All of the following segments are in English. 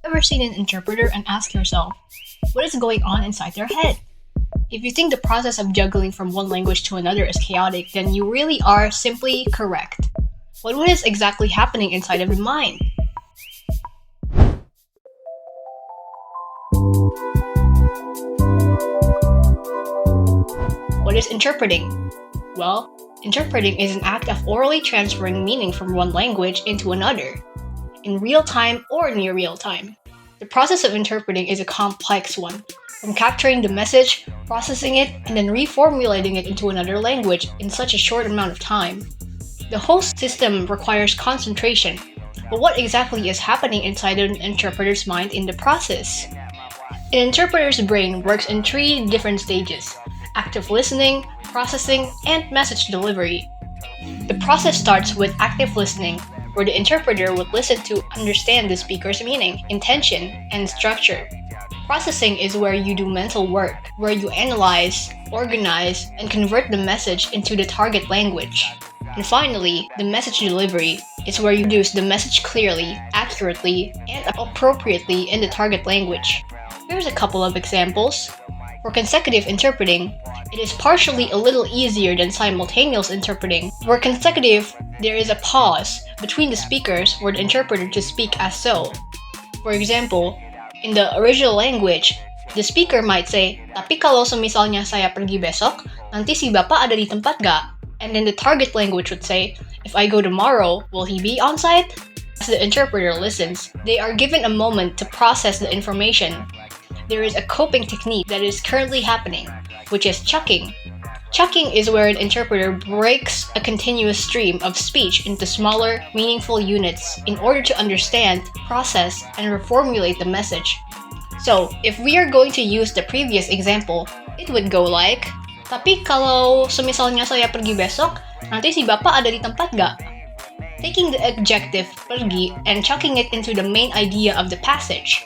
Ever seen an interpreter and ask yourself, what is going on inside their head? If you think the process of juggling from one language to another is chaotic, then you really are simply correct. But what is exactly happening inside of the mind? What is interpreting? Well, interpreting is an act of orally transferring meaning from one language into another, in real time or near real time. The process of interpreting is a complex one, from capturing the message, processing it, and then reformulating it into another language in such a short amount of time. The whole system requires concentration, but what exactly is happening inside an interpreter's mind in the process? An interpreter's brain works in 3 different stages: active listening, processing, and message delivery. The process starts with active listening, where the interpreter would listen to understand the speaker's meaning, intention, and structure. Processing is where you do mental work, where you analyze, organize, and convert the message into the target language. And finally, the message delivery is where you produce the message clearly, accurately, and appropriately in the target language. Here's a couple of examples. For consecutive interpreting, it is partially a little easier than simultaneous interpreting. Where consecutive, there is a pause between the speakers for the interpreter to speak as so. For example, in the original language, the speaker might say, "Tapi kalau semisalnya saya pergi besok, nanti si bapak ada di tempat gak?" And then the target language would say, "If I go tomorrow, will he be on site?" As the interpreter listens, they are given a moment to process the information. There is a coping technique that is currently happening, which is chunking. Chunking is where an interpreter breaks a continuous stream of speech into smaller, meaningful units in order to understand, process, and reformulate the message. So, if we are going to use the previous example, it would go like, "Tapi kalau semisalnya saya pergi besok, nanti si bapak ada di tempat gak?" Taking the adjective pergi and chunking it into the main idea of the passage.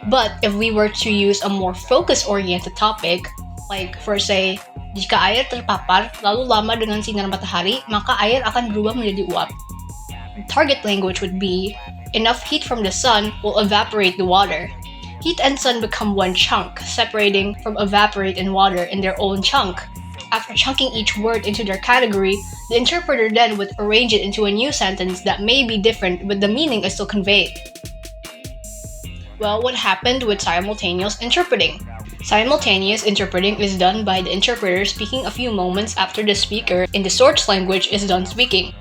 But if we were to use a more focus-oriented topic, like for say, jika air terpapar lalu lama dengan sinar matahari, maka air akan berubah menjadi uap. The target language would be, enough heat from the sun will evaporate the water. Heat and sun become one chunk, separating from evaporate and water in their own chunk. After chunking each word into their category, the interpreter then would arrange it into a new sentence that may be different, but the meaning is still conveyed. Well, what happened with simultaneous interpreting? Simultaneous interpreting is done by the interpreter speaking a few moments after the speaker in the source language is done speaking.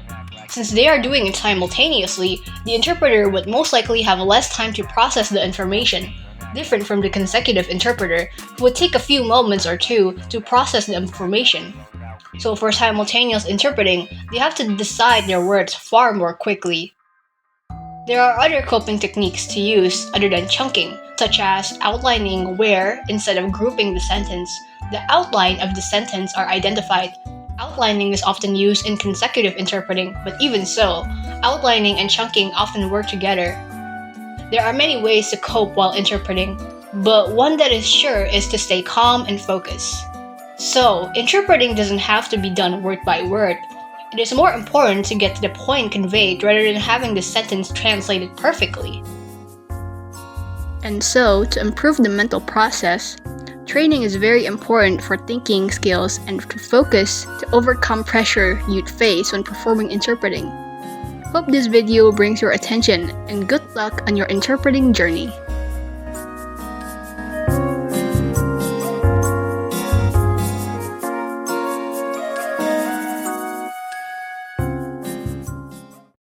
Since they are doing it simultaneously, the interpreter would most likely have less time to process the information, different from the consecutive interpreter, who would take a few moments or two to process the information. So for simultaneous interpreting, they have to decide their words far more quickly. There are other coping techniques to use other than chunking, such as outlining where, instead of grouping the sentence, the outline of the sentence are identified. Outlining is often used in consecutive interpreting, but even so, outlining and chunking often work together. There are many ways to cope while interpreting, but one that is sure is to stay calm and focus. So, interpreting doesn't have to be done word by word. It is more important to get to the point conveyed rather than having the sentence translated perfectly. And so, to improve the mental process, training is very important for thinking skills and to focus to overcome pressure you'd face when performing interpreting. Hope this video brings your attention and good luck on your interpreting journey.